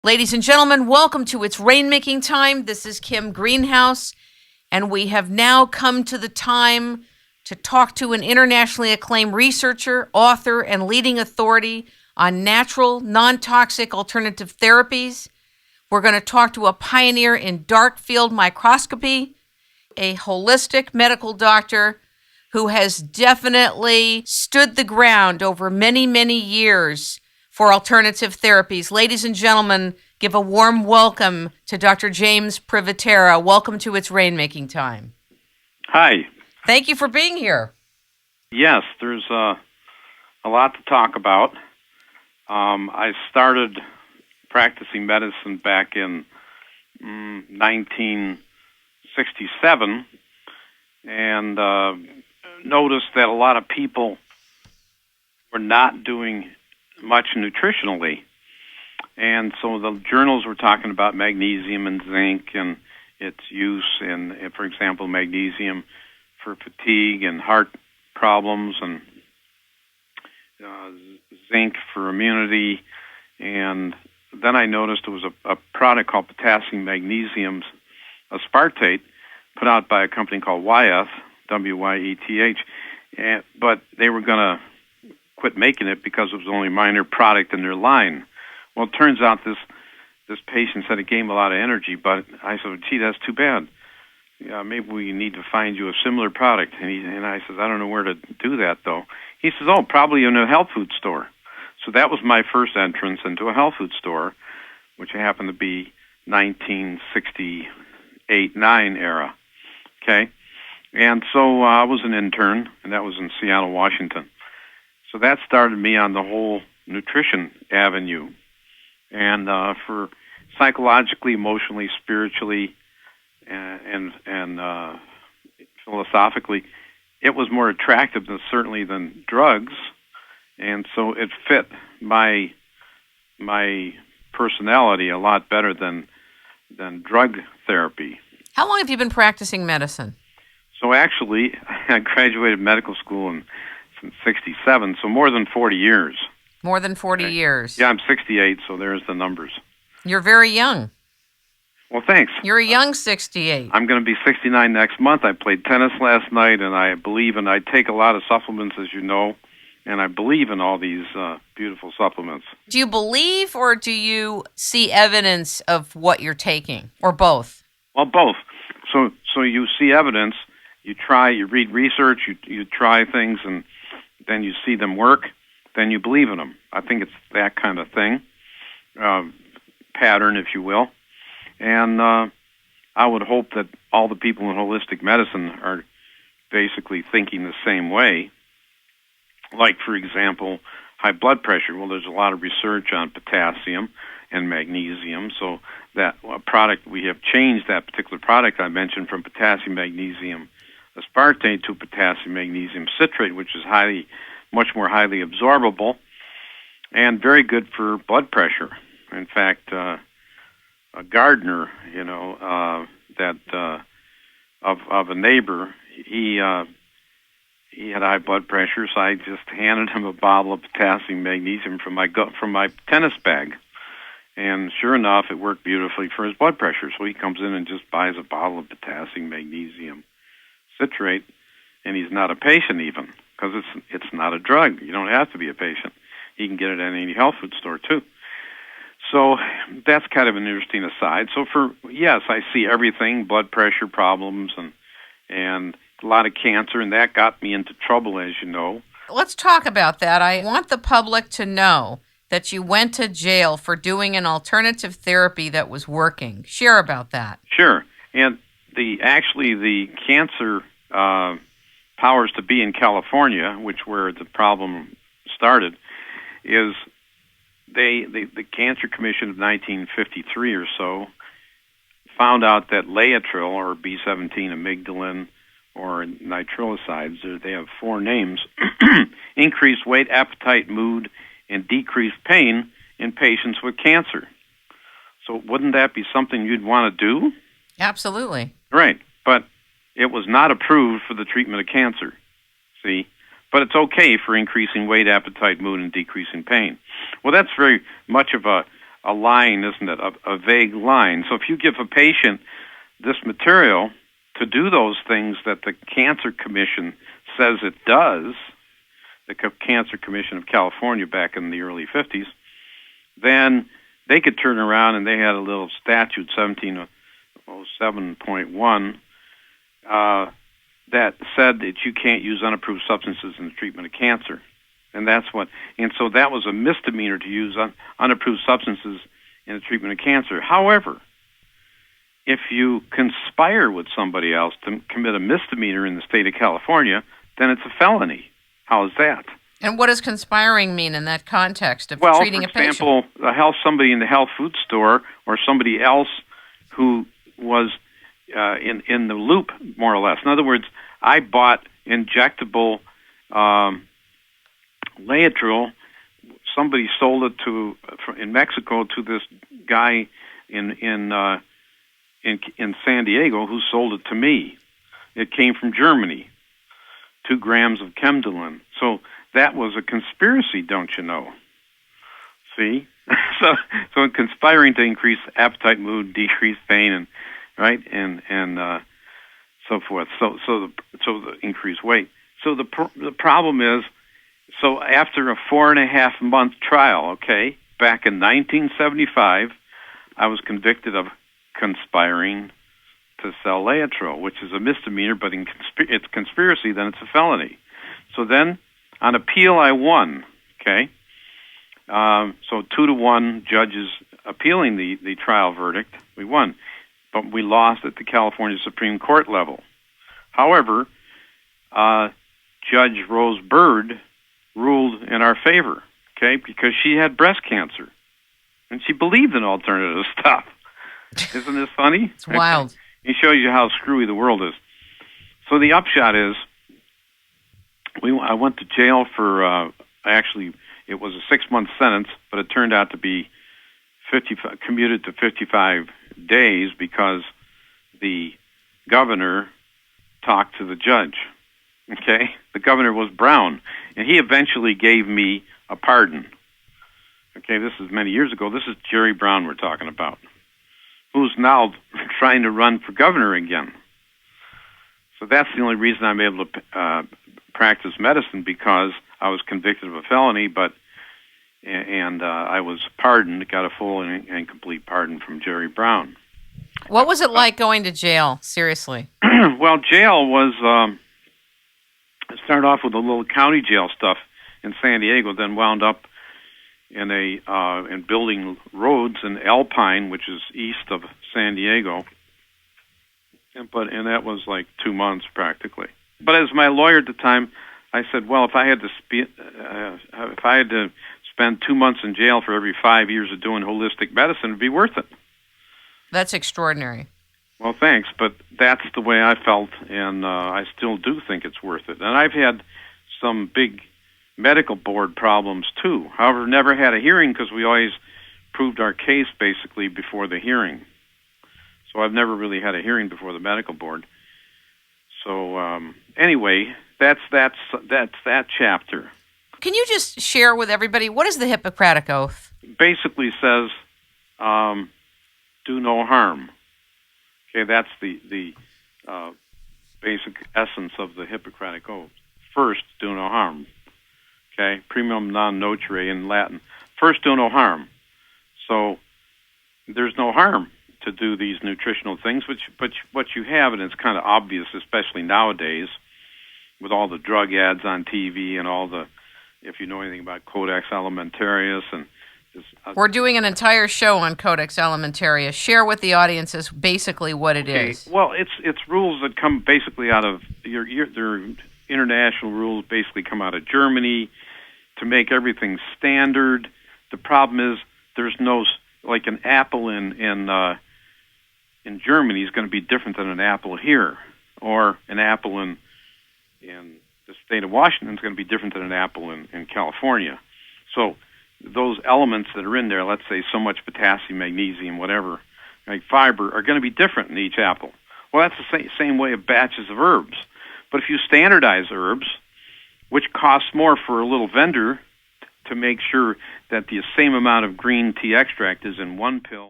Ladies and gentlemen, welcome to It's Rainmaking Time. This is Kim Greenhouse, and we have now come to the time to talk to an internationally acclaimed researcher, author, and leading authority on natural, non-toxic alternative therapies. We're going to talk to a pioneer in dark field microscopy, a holistic medical doctor who has definitely stood the ground over many, many years for alternative therapies. Ladies and gentlemen, give a warm welcome to Dr. James Privitera. Welcome to It's Rainmaking Time. Hi. Thank you for being here. Yes, there's a lot to talk about. I started practicing medicine back in 1967 and noticed that a lot of people were not doing much nutritionally. And so the journals were talking about magnesium and zinc and its use in, for example, magnesium for fatigue and heart problems, and zinc for immunity. And then I noticed there was a product called potassium magnesium aspartate put out by a company called Wyeth, W-Y-E-T-H, but they were going to quit making it because it was only a minor product in their line. Well, it turns out this patient said it gave him a lot of energy, but I said, gee, that's too bad. Maybe we need to find you a similar product. And I said, I don't know where to do that, though. He says, oh, probably in a health food store. So that was my first entrance into a health food store, which happened to be 1968-9 era. Okay? And so I was an intern, and that was in Seattle, Washington. So that started me on the whole nutrition avenue. And for psychologically, emotionally, spiritually, and philosophically, it was more attractive than drugs. And so it fit my personality a lot better than drug therapy. How long have you been practicing medicine? So actually, I graduated medical school since 67, so more than 40 years. More than 40 years. Yeah, I'm 68, so there's the numbers. You're very young. Well, thanks. You're a young 68. I'm going to be 69 next month. I played tennis last night, and I take a lot of supplements, as you know, and I believe in all these beautiful supplements. Do you believe or do you see evidence of what you're taking, or both? Well, both. So you see evidence, you try, you read research, you try things, and then you see them work, then you believe in them. I think it's that kind of thing, pattern, if you will. And I would hope that all the people in holistic medicine are basically thinking the same way. Like, for example, high blood pressure. Well, there's a lot of research on potassium and magnesium, so that product, we have changed that particular product I mentioned from potassium magnesium aspartate to potassium magnesium citrate, which is much more highly absorbable and very good for blood pressure. In fact, a gardener, of a neighbor, he had high blood pressure, so I just handed him a bottle of potassium magnesium from my tennis bag, and sure enough, it worked beautifully for his blood pressure. So he comes in and just buys a bottle of potassium magnesium citrate, and he's not a patient even, because it's not a drug. You don't have to be a patient. You can get it at any health food store too. So that's kind of an interesting aside. So yes, I see everything, blood pressure problems and a lot of cancer, and that got me into trouble, as you know. Let's talk about that. I want the public to know that you went to jail for doing an alternative therapy that was working. Share about that. Sure. And the cancer powers to be in California, where the problem started, is the Cancer Commission of 1953 or so found out that Laetrile, or B17 amygdalin, or nitrosides, they have four names, increase weight, appetite, mood, and decrease pain in patients with cancer. So wouldn't that be something you'd want to do? Absolutely. Right, but it was not approved for the treatment of cancer, see? But it's okay for increasing weight, appetite, mood, and decreasing pain. Well, that's very much of a a line, isn't it? A vague line. So if you give a patient this material to do those things that the Cancer Commission says it does, the Cancer Commission of California back in the early 50s, then they could turn around and they had a little statute, 1707.1, that said that you can't use unapproved substances in the treatment of cancer. And so that was a misdemeanor to use unapproved substances in the treatment of cancer. However, if you conspire with somebody else to commit a misdemeanor in the state of California, then it's a felony. How is that? And what does conspiring mean in that context of treating a patient? Well, for example, somebody in the health food store or somebody else who was in the loop, more or less. In other words, I bought injectable Laetrile. Somebody sold it in Mexico to this guy in San Diego who sold it to me. It came from Germany, 2 grams of Chemdolin. So that was a conspiracy, don't you know? See? so conspiring to increase appetite, mood, decrease pain, and right, and so forth. So the increased weight. So the problem is, so after a 4.5-month trial, okay, back in 1975, I was convicted of conspiring to sell Laetrile, which is a misdemeanor, but it's conspiracy, then it's a felony. So then, on appeal, I won, okay? So 2-1 judges appealing the trial verdict, we won. But we lost at the California Supreme Court level. However, Judge Rose Bird ruled in our favor, okay, because she had breast cancer. And she believed in alternative stuff. Isn't this funny? It's wild. It shows you how screwy the world is. So the upshot is, I went to jail for, actually, it was a 6-month sentence, but it turned out to be commuted to 55 days because the governor talked to the judge. Okay? The governor was Brown, and he eventually gave me a pardon. Okay, this is many years ago. This is Jerry Brown we're talking about, who's now trying to run for governor again. So that's the only reason I'm able to practice medicine, because I was convicted of a felony, and I was pardoned, got a full and complete pardon from Jerry Brown. What was it like going to jail, seriously? Well, jail was, it started off with a little county jail stuff in San Diego, then wound up in building roads in Alpine, which is east of San Diego. And that was like 2 months practically. But as my lawyer at the time, I said, well, if I had to spend 2 months in jail for every 5 years of doing holistic medicine, it'd be worth it. That's extraordinary. Well, thanks, but that's the way I felt, and I still do think it's worth it. And I've had some big medical board problems too. However, never had a hearing because we always proved our case basically before the hearing. So I've never really had a hearing before the medical board. So anyway, that's that chapter. Can you just share with everybody, what is the Hippocratic Oath? Basically says, do no harm. Okay, that's the basic essence of the Hippocratic Oath. First, do no harm. Okay, primum non nocere in Latin. First, do no harm. So there's no harm to do these nutritional things, but what you have, and it's kind of obvious, especially nowadays, with all the drug ads on TV and all the, if you know anything about Codex Alimentarius and this, we're doing an entire show on Codex Alimentarius. Share with the audiences basically what it is. Well, it's rules that come basically out of their international rules. Basically, come out of Germany to make everything standard. The problem is there's no, like an apple in Germany is going to be different than an apple here, or an apple in the state of Washington is going to be different than an apple in California. So those elements that are in there, let's say so much potassium, magnesium, whatever, like fiber, are going to be different in each apple. Well, that's the same way of batches of herbs. But if you standardize herbs, which costs more for a little vendor to make sure that the same amount of green tea extract is in one pill.